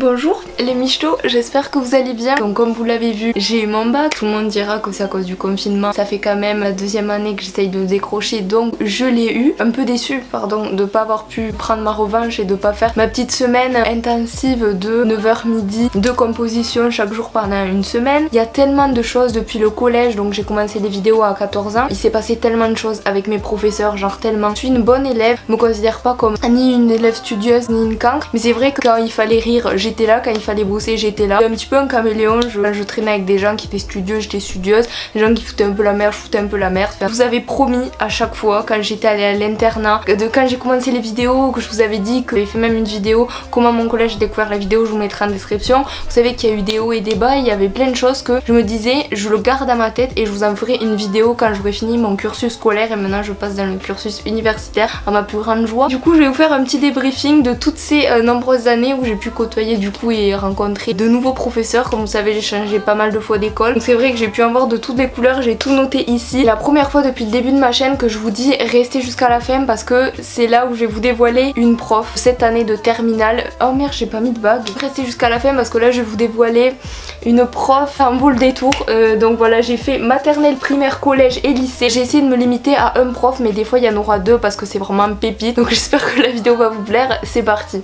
Bonjour les michtos, j'espère que vous allez bien. Donc comme vous l'avez vu, j'ai eu mon bac. Tout le monde dira que c'est à cause du confinement. Ça fait quand même la deuxième année que j'essaye de décrocher, donc je l'ai eu. Un peu déçue, pardon, de pas avoir pu prendre ma revanche et de pas faire ma petite semaine intensive de 9h midi de composition chaque jour pendant une semaine. Il y a tellement de choses depuis le collège, donc j'ai commencé les vidéos à 14 ans. Il s'est passé tellement de choses avec mes professeurs, genre tellement. Je suis une bonne élève, je me considère pas comme ni une élève studieuse ni une cancre, mais c'est vrai que quand il fallait rire, j'étais là, quand il fallait bosser, j'étais là. Un petit peu un caméléon, je traînais avec des gens qui étaient studieux, j'étais studieuse, des gens qui foutaient un peu la merde, je foutais un peu la merde. Enfin, je vous avais promis à chaque fois quand j'étais allée à l'internat, quand j'ai commencé les vidéos, que je vous avais dit que j'avais fait même une vidéo comment mon collège a découvert la vidéo, je vous mettrai en description. Vous savez qu'il y a eu des hauts et des bas, il y avait plein de choses que je me disais, je le garde à ma tête et je vous en ferai une vidéo quand j'aurai fini mon cursus scolaire et maintenant je passe dans le cursus universitaire à ma plus grande joie. Du coup je vais vous faire un petit débriefing de toutes ces nombreuses années où j'ai pu côtoyer du coup et rencontrer de nouveaux professeurs. Comme vous savez, j'ai changé pas mal de fois d'école, donc c'est vrai que j'ai pu en voir de toutes les couleurs, j'ai tout noté ici. La première fois depuis le début de ma chaîne que je vous dis restez jusqu'à la fin parce que c'est là où je vais vous dévoiler une prof cette année de terminale. Oh merde, j'ai pas mis de bague. Restez jusqu'à la fin parce que là je vais vous dévoiler une prof en boule des tours. Donc voilà, j'ai fait maternelle, primaire, collège et lycée. J'ai essayé de me limiter à un prof, mais des fois il y en aura deux parce que c'est vraiment un pépite. Donc j'espère que la vidéo va vous plaire. C'est parti.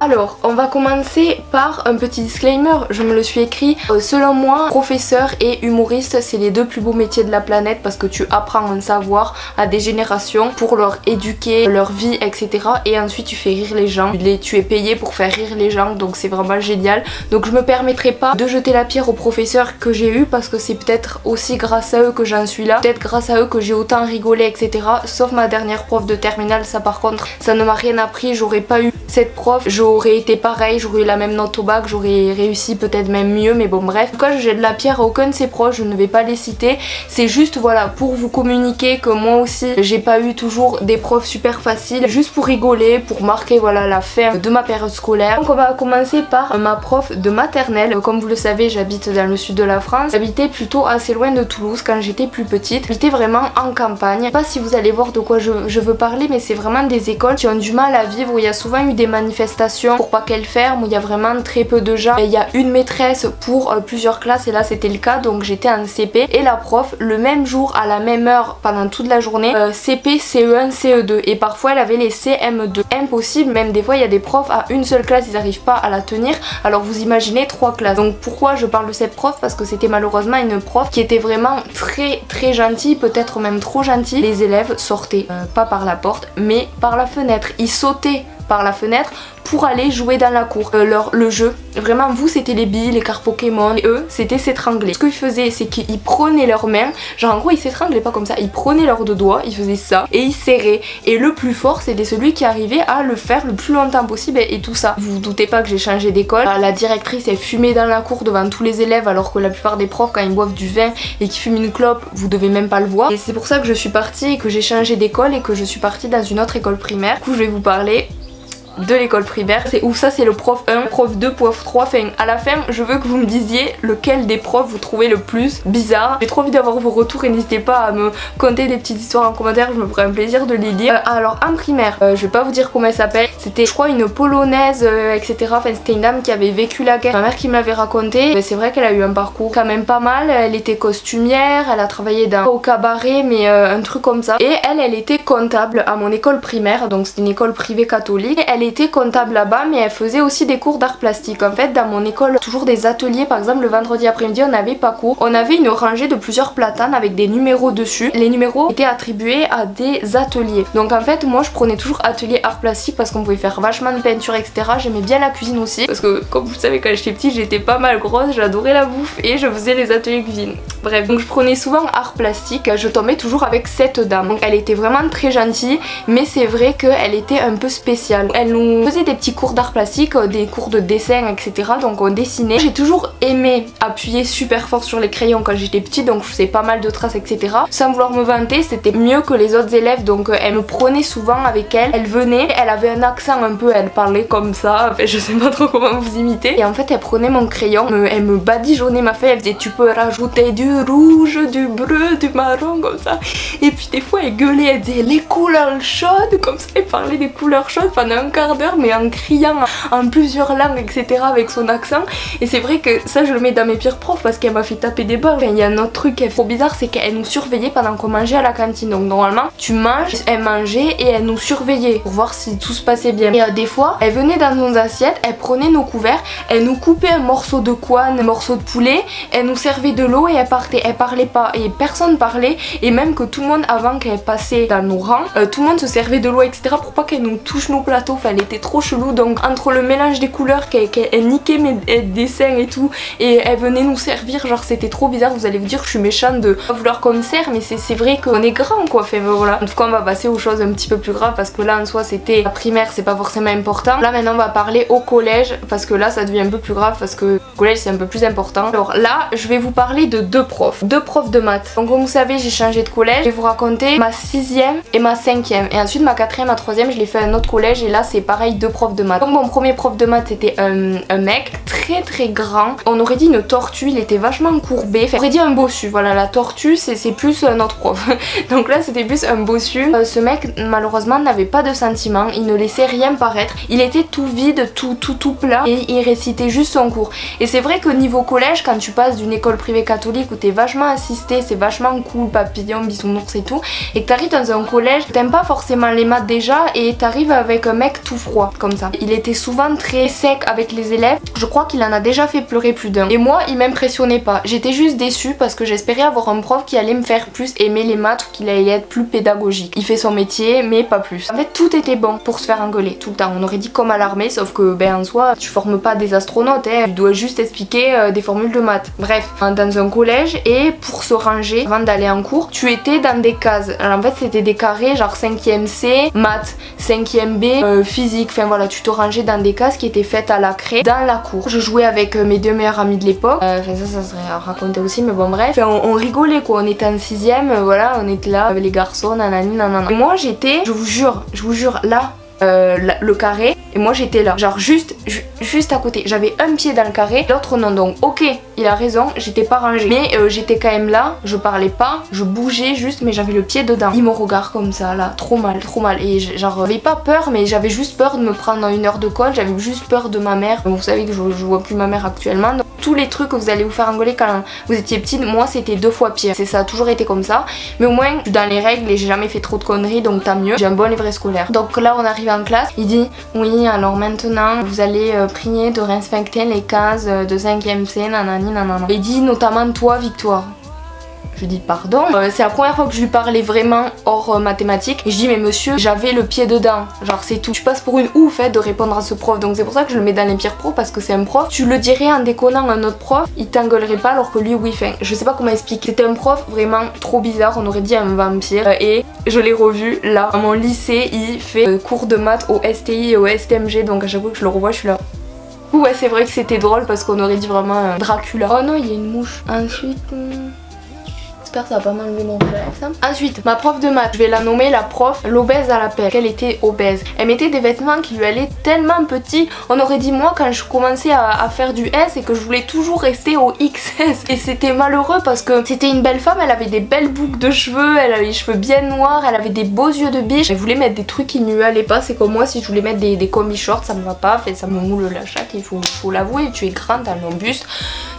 Alors, on va commencer par un petit disclaimer, je me le suis écrit. Selon moi, professeur et humoriste, c'est les deux plus beaux métiers de la planète parce que tu apprends un savoir à des générations pour leur éduquer, leur vie, etc. Et ensuite tu fais rire les gens. Tu es payé pour faire rire les gens, donc c'est vraiment génial. Donc je me permettrai pas de jeter la pierre aux professeurs que j'ai eu parce que c'est peut-être aussi grâce à eux que j'en suis là. Peut-être grâce à eux que j'ai autant rigolé, etc. Sauf ma dernière prof de terminale, ça par contre, ça ne m'a rien appris. J'aurais pas eu cette prof, j'aurais été pareil, j'aurais eu la même note au bac, j'aurais réussi peut-être même mieux, mais bon bref. En tout cas, je jette la pierre à aucun de ses proches, je ne vais pas les citer. C'est juste voilà pour vous communiquer que moi aussi j'ai pas eu toujours des profs super faciles, juste pour rigoler, pour marquer voilà la fin de ma période scolaire. Donc on va commencer par ma prof de maternelle. Comme vous le savez, j'habite dans le sud de la France. J'habitais plutôt assez loin de Toulouse quand j'étais plus petite. J'habitais vraiment en campagne. Je sais pas si vous allez voir de quoi je veux parler, mais c'est vraiment des écoles qui ont du mal à vivre, où il y a souvent eu des manifestations pour pas qu'elles ferment, où il y a vraiment très peu de gens. Il y a une maîtresse pour plusieurs classes et là c'était le cas, donc j'étais en CP et la prof le même jour à la même heure pendant toute la journée, CP, CE1, CE2 et parfois elle avait les CM2. Impossible, même des fois il y a des profs à une seule classe, ils n'arrivent pas à la tenir, alors vous imaginez 3 classes. Donc pourquoi je parle de cette prof? Parce que c'était malheureusement une prof qui était vraiment très gentille, peut-être même trop gentille. Les élèves sortaient pas par la porte mais par la fenêtre, ils sautaient par la fenêtre pour aller jouer dans la cour. Le jeu, vraiment vous c'était les billes, les cartes Pokémon, et eux c'était s'étrangler. Ce qu'ils faisaient c'est qu'ils prenaient leurs mains, genre en gros ils s'étranglaient pas comme ça, ils prenaient leurs deux doigts, ils faisaient ça et ils serraient. Et le plus fort c'était celui qui arrivait à le faire le plus longtemps possible et tout ça. Vous vous doutez pas que j'ai changé d'école. La directrice elle fumait dans la cour devant tous les élèves alors que la plupart des profs quand ils boivent du vin et qu'ils fument une clope vous devez même pas le voir. Et c'est pour ça que je suis partie et que j'ai changé d'école et que je suis partie dans une autre école primaire. Du coup je vais vous parler de l'école primaire. C'est ouf, ça c'est le prof 1, prof 2, prof 3, enfin à la fin je veux que vous me disiez lequel des profs vous trouvez le plus bizarre. J'ai trop envie d'avoir vos retours et n'hésitez pas à me conter des petites histoires en commentaire, je me ferai un plaisir de les lire. Alors en primaire, je vais pas vous dire comment elle s'appelle, c'était je crois une polonaise etc. Enfin c'était une dame qui avait vécu la guerre, ma mère qui me l'avait raconté. C'est vrai qu'elle a eu un parcours quand même pas mal, elle était costumière, elle a travaillé au cabaret mais un truc comme ça. Et elle était comptable à mon école primaire, donc c'est une école privée catholique. Elle était comptable là-bas mais elle faisait aussi des cours d'art plastique. En fait dans mon école toujours des ateliers, par exemple le vendredi après-midi on n'avait pas cours, on avait une rangée de plusieurs platanes avec des numéros dessus. Les numéros étaient attribués à des ateliers, donc en fait moi je prenais toujours atelier art plastique parce qu'on pouvait faire vachement de peinture etc. J'aimais bien la cuisine aussi parce que comme vous savez quand j'étais petite j'étais pas mal grosse, j'adorais la bouffe et je faisais les ateliers cuisine. Bref, donc je prenais souvent art plastique, je tombais toujours avec cette dame. Donc elle était vraiment très gentille mais c'est vrai qu'elle était un peu spéciale. Elle nous faisait des petits cours d'art plastique, des cours de dessin, etc. Donc on dessinait. J'ai toujours aimé appuyer super fort sur les crayons quand j'étais petite, donc je faisais pas mal de traces, etc. Sans vouloir me vanter, c'était mieux que les autres élèves, donc elle me prenait souvent avec elle. Elle venait, elle avait un accent un peu, elle parlait comme ça, enfin, je sais pas trop comment vous imiter. Et en fait elle prenait mon crayon, elle me badigeonnait ma feuille, elle disait tu peux rajouter du rouge, du bleu, du marron, comme ça. Et puis des fois elle gueulait, elle disait les couleurs chaudes, comme ça elle parlait des couleurs chaudes pendant un quart d'heure, mais en criant en plusieurs langues, etc. avec son accent. Et c'est vrai que ça je le mets dans mes pires profs parce qu'elle m'a fait taper des barres. Enfin, il y a un autre truc qui est trop bizarre, c'est qu'elle nous surveillait pendant qu'on mangeait à la cantine. Donc normalement tu manges, elle mangeait et elle nous surveillait pour voir si tout se passait bien. Et des fois elle venait dans nos assiettes, elle prenait nos couverts, elle nous coupait un morceau de couenne, un morceau de poulet, elle nous servait de l'eau et elle partait. Elle parlait pas et personne parlait, et même que tout le monde avant qu'elle passait dans nos rangs, tout le monde se servait de l'eau, etc. pour pas qu'elle nous touche nos plateaux. Enfin, elle était trop chelou. Donc entre le mélange des couleurs qu'elle niquait mes dessins et tout, et elle venait nous servir, genre c'était trop bizarre. Vous allez vous dire que je suis méchante de pas vouloir qu'on me sert, mais c'est vrai qu'on est grand quoi. Fait voilà. En tout cas on va passer aux choses un petit peu plus graves parce que là en soi c'était la primaire, c'est pas forcément important. Là maintenant on va parler au collège parce que là ça devient un peu plus grave parce que le collège c'est un peu plus important. Alors là je vais vous parler de deux profs de maths. Donc comme vous savez j'ai changé de collège, je vais vous raconter ma 6e et ma 5e, et ensuite ma 4e, ma 3e je l'ai fait à un autre collège, et là c'est pareil, deux profs de maths. Donc mon premier prof de maths c'était un mec très grand, on aurait dit une tortue, il était vachement courbé, enfin, on aurait dit un bossu. Voilà, la tortue c'est plus notre prof. Donc là c'était plus un bossu. Ce mec malheureusement n'avait pas de sentiments, il ne laissait rien paraître, il était tout vide, tout plat, et il récitait juste son cours. Et c'est vrai que niveau collège, quand tu passes d'une école privée catholique où t'es vachement assisté, c'est vachement cool, papillon, bisounours et tout, et que t'arrives dans un collège, t'aimes pas forcément les maths déjà, et t'arrives avec un mec tout froid comme ça. Il était souvent très sec avec les élèves, je crois qu'il en a déjà fait pleurer plus d'un. Et moi il m'impressionnait pas, j'étais juste déçue parce que j'espérais avoir un prof qui allait me faire plus aimer les maths, ou qu'il allait être plus pédagogique. Il fait son métier mais pas plus. En fait tout était bon pour se faire engueuler tout le temps. On aurait dit comme à l'armée, sauf que ben en soi tu formes pas des astronautes, hein. Tu dois juste expliquer des formules de maths. Bref, dans un collège, et pour se ranger avant d'aller en cours, tu étais dans des cases. Alors en fait c'était des carrés, genre 5e C, maths, 5e B, physique, enfin voilà, tu te rangeais dans des cases qui étaient faites à la craie dans la cour. Je jouais avec mes deux meilleurs amis de l'époque, enfin ça serait à raconter aussi, mais bon bref, enfin, on rigolait quoi, on était en 6e, voilà, on était là avec les garçons, nanani nanana. Et moi j'étais, je vous jure, là, le carré, et moi j'étais là, genre juste à côté. J'avais un pied dans le carré, l'autre non. Donc ok, il a raison, j'étais pas rangée, mais j'étais quand même là, je parlais pas, je bougeais juste, mais j'avais le pied dedans. Il me regarde comme ça là, trop mal. Et genre j'avais pas peur, mais j'avais juste peur de me prendre une heure de colle, j'avais juste peur de ma mère. Vous savez que je vois plus ma mère actuellement, donc tous les trucs que vous allez vous faire engueuler quand vous étiez petite, moi c'était 2 fois pire. Ça a toujours été comme ça, mais au moins je suis dans les règles et j'ai jamais fait trop de conneries, donc tant mieux, j'ai un bon livret scolaire. Donc là on arrive en classe, il dit oui alors maintenant vous allez prier de réinspecter les cases de 5e C, nanani nanana. Il dit notamment toi Victoire. Je dis pardon, c'est la première fois que je lui parlais vraiment hors mathématiques, et je dis mais monsieur j'avais le pied dedans, genre c'est tout. Je passe pour une ouf de répondre à ce prof, donc c'est pour ça que je le mets dans les pires profs, parce que c'est un prof, tu le dirais en déconnant à un autre prof, il t'engueulerait pas, alors que lui oui, enfin je sais pas comment expliquer. C'était un prof vraiment trop bizarre, on aurait dit un vampire, et je l'ai revu là à mon lycée, il fait cours de maths au STI et au STMG, donc à chaque fois que je le revois je suis là. Ouais c'est vrai que c'était drôle parce qu'on aurait dit vraiment Dracula. Oh non il y a une mouche. Ensuite... J'espère que ça va pas m'enlever mon réflexe. Ensuite, ma prof de maths, je vais la nommer la prof l'obèse à la pelle. Elle était obèse. Elle mettait des vêtements qui lui allaient tellement petits. On aurait dit moi quand je commençais à faire du S et que je voulais toujours rester au XS. Et c'était malheureux parce que c'était une belle femme, elle avait des belles boucles de cheveux, elle avait les cheveux bien noirs, elle avait des beaux yeux de biche. Elle voulait mettre des trucs qui ne lui allaient pas. C'est comme moi, si je voulais mettre des combi shorts, ça me va pas. Fait, ça me moule la chatte, il faut l'avouer. Tu es grande, t'as un buste.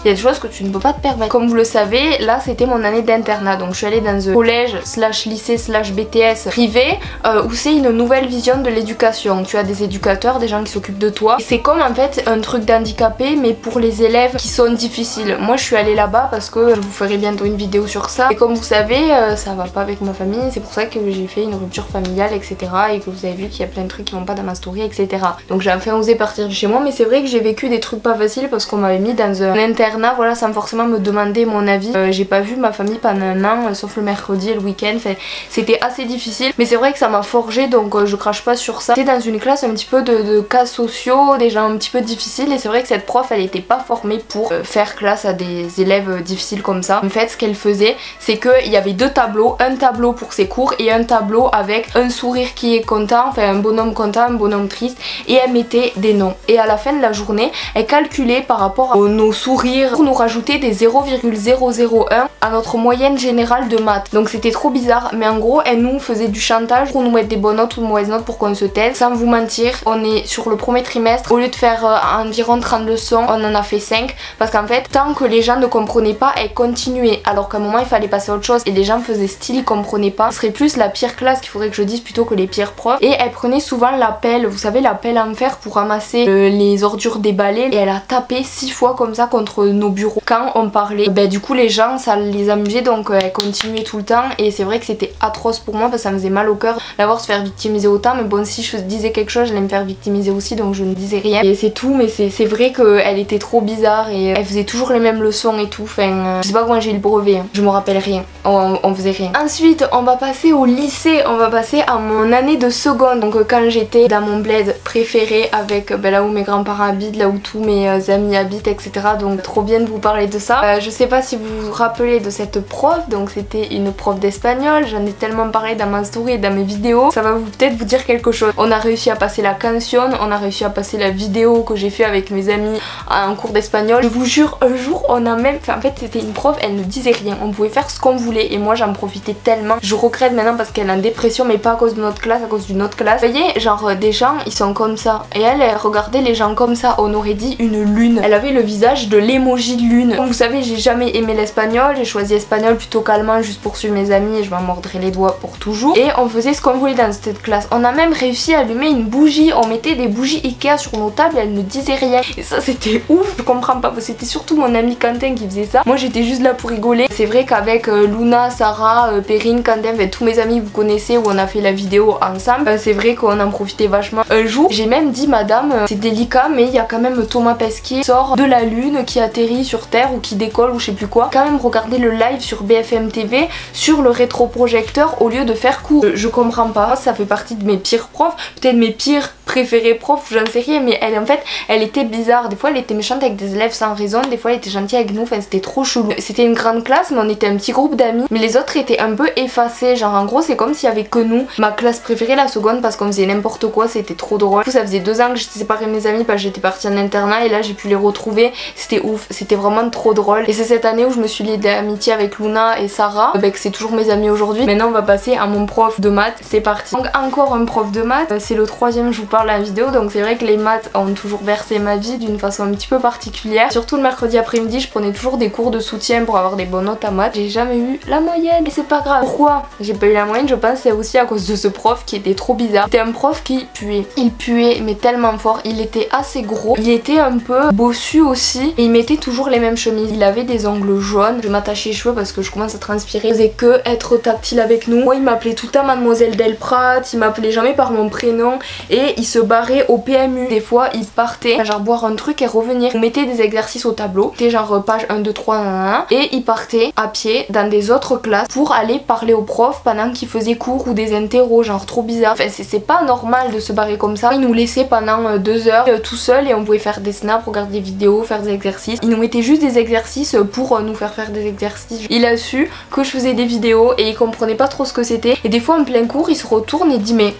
Il y a des choses que tu ne peux pas te permettre. Comme vous le savez, là c'était mon année d'internat. Donc je suis allée dans un collège slash lycée slash BTS privé où c'est une nouvelle vision de l'éducation. Tu as des éducateurs, des gens qui s'occupent de toi. C'est comme en fait un truc d'handicapé mais pour les élèves qui sont difficiles. Moi je suis allée là-bas parce que je vous ferai bientôt une vidéo sur ça. Et comme vous savez, ça va pas avec ma famille. C'est pour ça que j'ai fait une rupture familiale, etc. Et que vous avez vu qu'il y a plein de trucs qui vont pas dans ma story, etc. Donc j'ai enfin osé partir de chez moi. Mais c'est vrai que j'ai vécu des trucs pas faciles parce qu'on m'avait mis dans un internat l'internat, voilà, sans forcément me demander mon avis. J'ai pas vu ma famille pendant un an, sauf le mercredi et le week-end. Enfin, c'était assez difficile, mais c'est vrai que ça m'a forgé, donc je crache pas sur ça. J'étais dans une classe un petit peu de cas sociaux, des gens un petit peu difficiles, et c'est vrai que cette prof, elle était pas formée pour faire classe à des élèves difficiles comme ça. En fait, ce qu'elle faisait, c'est qu'il y avait deux tableaux, un tableau pour ses cours et un tableau avec un sourire qui est content, enfin un bonhomme content, un bonhomme triste, et elle mettait des noms. Et à la fin de la journée, elle calculait par rapport à nos sourires pour nous rajouter des 0,001 à notre moyenne générale de maths. Donc c'était trop bizarre, mais en gros, elle nous faisait du chantage pour nous mettre des bonnes notes ou de mauvaises notes pour qu'on se taise. Sans vous mentir, on est sur le premier trimestre, au lieu de faire environ 30 leçons, on en a fait 5, parce qu'en fait, tant que les gens ne comprenaient pas, elle continuait, alors qu'à un moment il fallait passer à autre chose et les gens faisaient style, ils comprenaient pas. Ce serait plus la pire classe qu'il faudrait que je dise plutôt que les pires profs. Et elle prenait souvent la pelle, vous savez, la pelle en fer pour ramasser les ordures déballées, et elle a tapé 6 fois comme ça contre nos bureaux quand on parlait. Du coup les gens ça les amusait, donc elle continuait tout le temps, et c'est vrai que c'était atroce pour moi parce que ça me faisait mal au cœur d'avoir se faire victimiser autant. Mais bon, si je disais quelque chose, j'allais me faire victimiser aussi, donc je ne disais rien et c'est tout. Mais c'est vrai qu'elle était trop bizarre et elle faisait toujours les mêmes leçons et tout. Enfin, je sais pas comment j'ai eu le brevet, hein. Je me rappelle rien, on faisait rien. Ensuite on va passer au lycée, on va passer à mon année de seconde, donc quand j'étais dans mon bled préféré avec là où mes grands-parents habitent, là où tous mes amis habitent, etc. Donc trop bien de vous parler de ça. Je sais pas si vous vous rappelez de cette prof, donc c'était une prof d'espagnol, j'en ai tellement parlé dans ma story et dans mes vidéos, ça va peut-être vous dire quelque chose. On a réussi à passer la canción, on a réussi à passer la vidéo que j'ai fait avec mes amis en cours d'espagnol. Je vous jure, un jour on a même, en fait c'était une prof, elle ne disait rien, on pouvait faire ce qu'on voulait, et moi j'en profitais tellement. Je regrette maintenant parce qu'elle est en dépression, mais pas à cause de notre classe, à cause d'une autre classe. Vous voyez, genre des gens ils sont comme ça, et elle regardait les gens comme ça, on aurait dit une lune. Elle avait le visage de l'emoji de lune. Comme vous savez, j'ai jamais aimé l'espagnol, j'ai choisi espagnol plutôt qu'allemand juste pour suivre mes amis et je m'en mordrai les doigts pour toujours. Et on faisait ce qu'on voulait dans cette classe. On a même réussi à allumer une bougie, on mettait des bougies Ikea sur nos tables et elle ne disait rien. Et ça c'était ouf, je comprends pas, c'était surtout mon ami Quentin qui faisait ça. Moi j'étais juste là pour rigoler. C'est vrai qu'avec Luna, Sarah, Perrine, Quentin, tous mes amis vous connaissez, où on a fait la vidéo ensemble, c'est vrai qu'on en profitait vachement. Un jour j'ai même dit madame, c'est délicat mais il y a quand même Thomas Pesquet qui sort de la lune, qui atterrit sur terre ou qui décolle ou je sais plus quoi. Quand même regarder le live sur BFM TV sur le rétroprojecteur au lieu de faire cours. Je comprends pas, ça fait partie de mes pires profs, peut-être mes pires préférés profs, j'en sais rien, mais elle en fait elle était bizarre. Des fois elle était méchante avec des élèves sans raison, des fois elle était gentille avec nous, enfin c'était trop chelou. C'était une grande classe mais on était un petit groupe d'amis, mais les autres étaient un peu effacés, genre en gros c'est comme s'il y avait que nous. Ma classe préférée la seconde parce qu'on faisait n'importe quoi, c'était trop drôle. Du coup, ça faisait 2 ans que j'étais séparée de mes amis parce que j'étais partie en internat et là j'ai pu les retrouver, c'était ouf, c'était vraiment trop drôle. Et c'est cette année où je me suis liée d'amitié avec Luna et Sarah, que c'est toujours mes amis aujourd'hui. Maintenant on va passer à mon prof de maths, c'est parti. Donc encore un prof de maths, c'est le 3e je vous parle la vidéo, donc c'est vrai que les maths ont toujours versé ma vie d'une façon un petit peu particulière. Surtout le mercredi après-midi, je prenais toujours des cours de soutien pour avoir des bonnes notes à maths. J'ai jamais eu la moyenne et c'est pas grave. Pourquoi j'ai pas eu la moyenne? Je pense c'est aussi à cause de ce prof qui était trop bizarre. C'était un prof qui puait. Il puait mais tellement fort, il était assez gros, il était un peu bossu aussi et il mettait toujours les mêmes chemises. Il avait des ongles jaunes, je m'attachais les cheveux parce que je commence à transpirer. Il faisait que être tactile avec nous. Moi il m'appelait tout le temps Mademoiselle Delprat, il m'appelait jamais par mon prénom et il se barrait au PMU. Des fois il partait genre boire un truc et revenir. On mettait des exercices au tableau, c'était genre page 1, 2, 3 nanana, et il partait à pied dans des autres classes pour aller parler aux profs pendant qu'ils faisaient cours ou des interros, genre trop bizarre. Enfin c'est pas normal de se barrer comme ça. Il nous laissait pendant 2 heures tout seul et on pouvait faire des snaps, regarder des vidéos, faire des exercices. Il nous mettait juste des exercices pour nous faire des exercices. Il a su que je faisais des vidéos et il comprenait pas trop ce que c'était. Et des fois en plein cours il se retourne et dit mais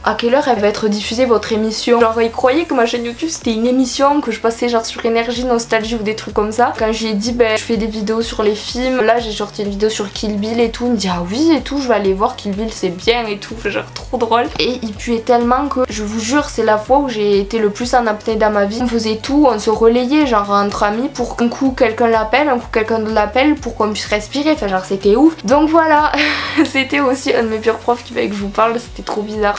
à quelle heure elle va être diffusée votre émission? Genre il croyait que ma chaîne YouTube c'était une émission, que je passais genre sur Énergie, Nostalgie ou des trucs comme ça. Quand je lui ai dit je fais des vidéos sur les films, là j'ai sorti une vidéo sur Kill Bill et tout, il me dit ah oui et tout, je vais aller voir Kill Bill c'est bien et tout, genre trop drôle. Et il puait tellement que je vous jure c'est la fois où j'ai été le plus en apnée dans ma vie. On faisait tout, on se relayait genre entre amis pour qu'un coup quelqu'un l'appelle, un coup quelqu'un d'autre l'appelle pour qu'on puisse respirer, enfin genre c'était ouf. Donc voilà, c'était aussi un de mes pires profs qui fallait que je vous parle, c'était trop bizarre.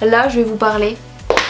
Là je vais vous parler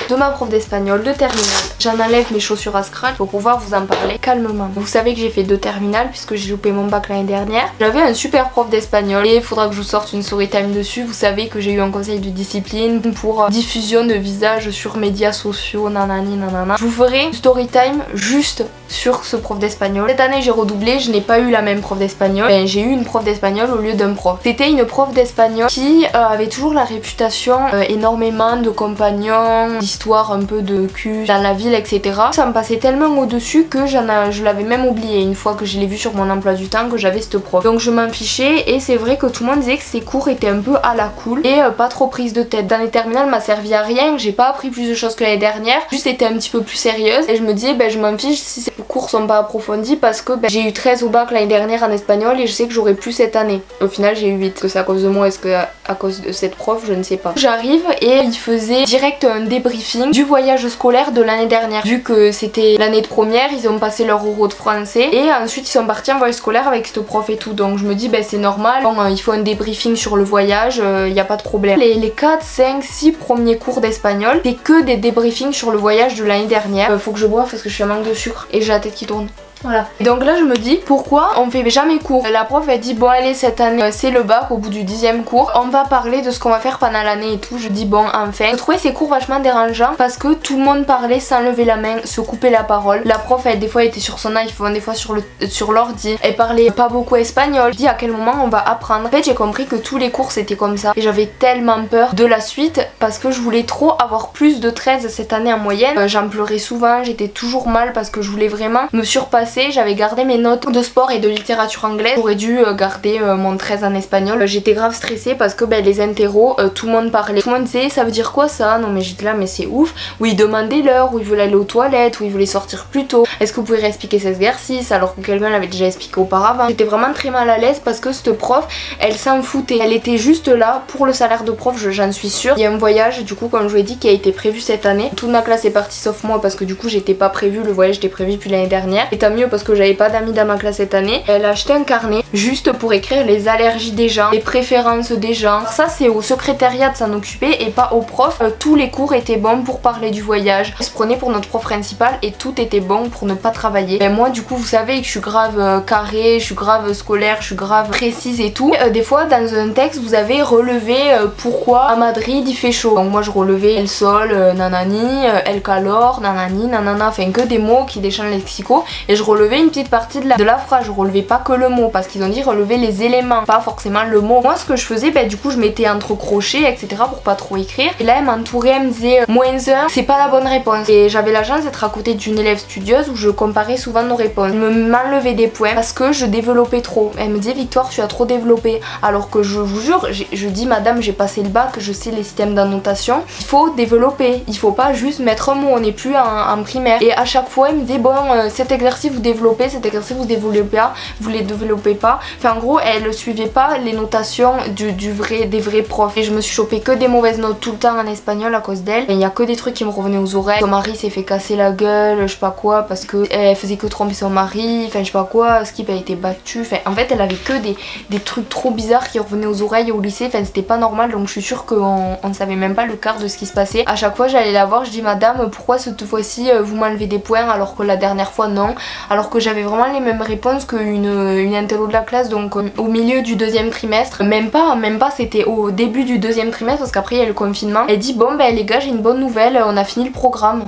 de ma prof d'espagnol de terminale. J'en enlève mes chaussures à scratch pour pouvoir vous en parler calmement. Vous savez que j'ai fait 2 terminales puisque j'ai loupé mon bac l'année dernière. J'avais un super prof d'espagnol et il faudra que je vous sorte une story time dessus. Vous savez que j'ai eu un conseil de discipline pour diffusion de visage sur médias sociaux, nanani nanana. Je vous ferai une story time juste sur ce prof d'espagnol. Cette année j'ai redoublé, je n'ai pas eu la même prof d'espagnol. Enfin, j'ai eu une prof d'espagnol au lieu d'un prof. C'était une prof d'espagnol qui avait toujours la réputation énormément de compagnons, d'histoires un peu de cul dans la ville, etc. Ça me passait tellement au-dessus que je l'avais même oublié une fois que je l'ai vu sur mon emploi du temps que j'avais cette prof. Donc je m'en fichais et c'est vrai que tout le monde disait que ces cours étaient un peu à la cool et pas trop prise de tête. Dans les terminales m'a servi à rien, j'ai pas appris plus de choses que l'année dernière, juste été un petit peu plus sérieuse et je me disais je m'en fiche si ces cours sont pas approfondis parce que j'ai eu 13 au bac l'année dernière en espagnol et je sais que j'aurai plus cette année. Au final j'ai eu 8. Est-ce que c'est à cause de moi, est-ce que à cause de cette prof, je ne sais pas. J'arrive et il faisait direct un débriefing du voyage scolaire de l'année dernière. Vu que c'était l'année de première, ils ont passé leur euro de français et ensuite ils sont partis en voyage scolaire avec cette prof et tout. Donc je me dis c'est normal, bon, il faut un débriefing sur le voyage, il n'y a pas de problème. Les 4, 5, 6 premiers cours d'espagnol, c'est que des débriefings sur le voyage de l'année dernière. Faut que je boive parce que je suis à manque de sucre et j'ai la tête qui tourne. Voilà. Donc là je me dis pourquoi on fait jamais cours. La prof elle dit bon allez cette année c'est le bac, au bout du 10e cours on va parler de ce qu'on va faire pendant l'année et tout. Je dis bon enfin. Je trouvais ces cours vachement dérangeants parce que tout le monde parlait sans lever la main, se couper la parole. La prof elle des fois elle était sur son iPhone, des fois sur l'ordi. Elle parlait pas beaucoup espagnol. Je dis à quel moment on va apprendre. En fait j'ai compris que tous les cours c'était comme ça et j'avais tellement peur de la suite parce que je voulais trop avoir plus de 13 cette année en moyenne. J'en pleurais souvent, j'étais toujours mal parce que je voulais vraiment me surpasser. J'avais gardé mes notes de sport et de littérature anglaise. J'aurais dû garder mon 13 en espagnol. J'étais grave stressée parce que les interros, tout le monde parlait. Tout le monde disait ça veut dire quoi ça? Non mais j'étais là mais c'est ouf. Où ils demandaient l'heure, où ils voulaient aller aux toilettes, où ils voulaient sortir plus tôt. Est-ce que vous pouvez réexpliquer cet exercice alors que quelqu'un l'avait déjà expliqué auparavant? J'étais vraiment très mal à l'aise parce que cette prof, elle s'en foutait. Elle était juste là pour le salaire de prof, j'en suis sûre. Il y a un voyage du coup comme je vous l'ai dit qui a été prévu cette année. Toute ma classe est partie sauf moi parce que du coup j'étais pas prévue. Le voyage était prévu depuis l'année dernière. Et tant mieux parce que j'avais pas d'amis dans ma classe cette année. Elle a acheté un carnet juste pour écrire les allergies des gens, les préférences des gens. Ça c'est au secrétariat de s'en occuper et pas au prof. Tous les cours étaient bons pour parler du voyage. Elle se prenait pour notre prof principal et tout était bon pour ne pas travailler. Mais moi du coup vous savez que je suis grave carrée, je suis grave scolaire, je suis grave précise et tout. Des fois dans un texte vous avez relevé pourquoi à Madrid il fait chaud. Donc moi je relevais el sol, nanani, el calor, nanani, nanana, enfin que des mots qui déchant le lexico et je relevais une petite partie de la phrase, je relevais pas que le mot parce qu'ils ont dit relever les éléments, pas forcément le mot. Moi ce que je faisais, du coup je mettais entre crochets etc pour pas trop écrire et là elle m'entourait, elle me disait -1 c'est pas la bonne réponse et j'avais la chance d'être à côté d'une élève studieuse où je comparais souvent nos réponses. Elle m'enlevait des points parce que je développais trop. Elle me disait Victoire tu as trop développé alors que je vous jure, je dis madame j'ai passé le bac, je sais les systèmes d'annotation, il faut développer, il faut pas juste mettre un mot, on n'est plus en primaire. Et à chaque fois elle me disait bon cet exercice vous développez, cet exercice vous développez pas, vous les développez pas. Enfin en gros elle suivait pas les notations des vrais profs et je me suis chopé que des mauvaises notes tout le temps en espagnol à cause d'elle. Il y a que des trucs qui me revenaient aux oreilles. Son mari s'est fait casser la gueule, je sais pas quoi, parce que elle faisait que tromper son mari, enfin je sais pas quoi, Skip a été battu, enfin en fait elle avait que des trucs trop bizarres qui revenaient aux oreilles au lycée, enfin c'était pas normal donc je suis sûre qu'on ne savait même pas le quart de ce qui se passait. À chaque fois j'allais la voir, je dis madame pourquoi cette fois-ci vous m'enlevez des points alors que la dernière fois non, alors que j'avais vraiment les mêmes réponses qu'une intello de la classe. Donc au milieu du 2e trimestre, même pas c'était au début du 2e trimestre parce qu'après il y a le confinement, elle dit bon les gars j'ai une bonne nouvelle, on a fini le programme.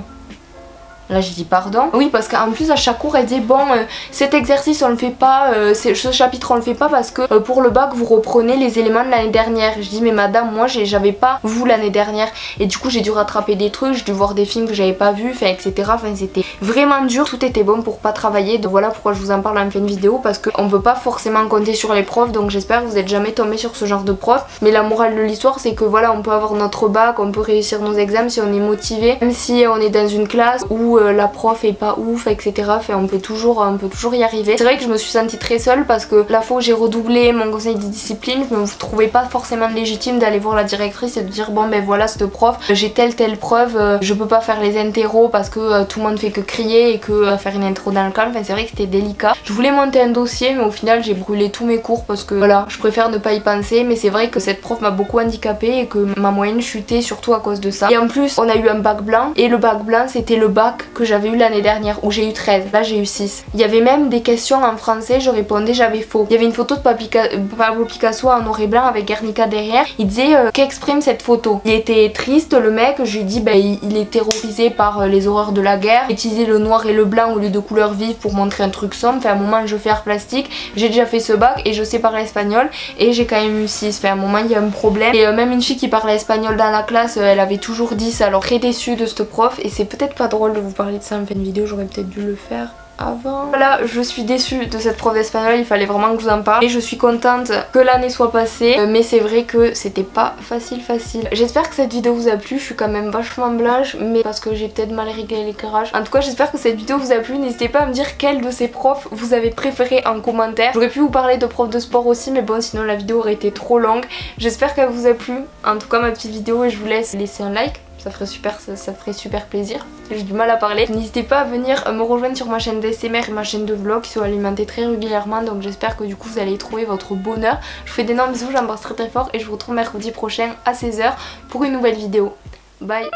Là j'ai dit pardon. Oui parce qu'en plus à chaque cours elle disait bon cet exercice on le fait pas, ce chapitre on le fait pas parce que pour le bac vous reprenez les éléments de l'année dernière. Je dis mais madame moi j'avais pas vous l'année dernière et du coup j'ai dû rattraper des trucs, j'ai dû voir des films que j'avais pas vus, enfin etc. Enfin c'était vraiment dur, tout était bon pour pas travailler. Donc voilà pourquoi je vous en parle en fin de vidéo parce qu'on peut pas forcément compter sur les profs donc j'espère que vous êtes jamais tombé sur ce genre de prof. Mais la morale de l'histoire c'est que voilà on peut avoir notre bac, on peut réussir nos examens si on est motivé, même si on est dans une classe où où la prof est pas ouf, etc. Enfin, on peut toujours y arriver. C'est vrai que je me suis sentie très seule parce que la fois où j'ai redoublé mon conseil de discipline, je me trouvais pas forcément légitime d'aller voir la directrice et de dire bon ben voilà cette prof, j'ai telle preuve, je peux pas faire les interros parce que tout le monde fait que crier et que faire une intro dans le calme. Enfin, c'est vrai que c'était délicat. Je voulais monter un dossier mais au final j'ai brûlé tous mes cours parce que voilà, je préfère ne pas y penser, mais c'est vrai que cette prof m'a beaucoup handicapée et que ma moyenne chutait surtout à cause de ça. Et en plus on a eu un bac blanc et le bac blanc c'était le bac que j'avais eu l'année dernière où j'ai eu 13, là j'ai eu 6. Il y avait même des questions en français, je répondais, j'avais faux. Il y avait une photo de Pablo Picasso en noir et blanc avec Guernica derrière, il disait qu'exprime cette photo. Il était triste le mec, je lui ai dit ben il est terrorisé par les horreurs de la guerre, utiliser le noir et le blanc au lieu de couleurs vives pour montrer un truc sombre. Enfin, à un moment je fais art plastique, j'ai déjà fait ce bac et je sais parler espagnol et j'ai quand même eu 6. Enfin, à un moment il y a un problème. Et même une fille qui parlait espagnol dans la classe, elle avait toujours 10, alors très déçue de cette prof. Et c'est peut-être pas drôle de vous parler de ça en fin de vidéo, j'aurais peut-être dû le faire avant. Voilà, je suis déçue de cette prof d'espagnol, il fallait vraiment que je vous en parle. Et je suis contente que l'année soit passée, mais c'est vrai que c'était pas facile. J'espère que cette vidéo vous a plu, je suis quand même vachement blanche, mais parce que j'ai peut-être mal réglé l'éclairage. En tout cas, j'espère que cette vidéo vous a plu, n'hésitez pas à me dire quel de ces profs vous avez préféré en commentaire. J'aurais pu vous parler de profs de sport aussi, mais bon, sinon la vidéo aurait été trop longue. J'espère qu'elle vous a plu, en tout cas ma petite vidéo, et je vous laisse laisser un like. Ça ferait super plaisir. J'ai du mal à parler. N'hésitez pas à venir me rejoindre sur ma chaîne d'ASMR et ma chaîne de vlog qui sont alimentées très régulièrement. Donc j'espère que du coup vous allez y trouver votre bonheur. Je vous fais d'énormes bisous, j'embrasse très fort et je vous retrouve mercredi prochain à 16 h pour une nouvelle vidéo. Bye.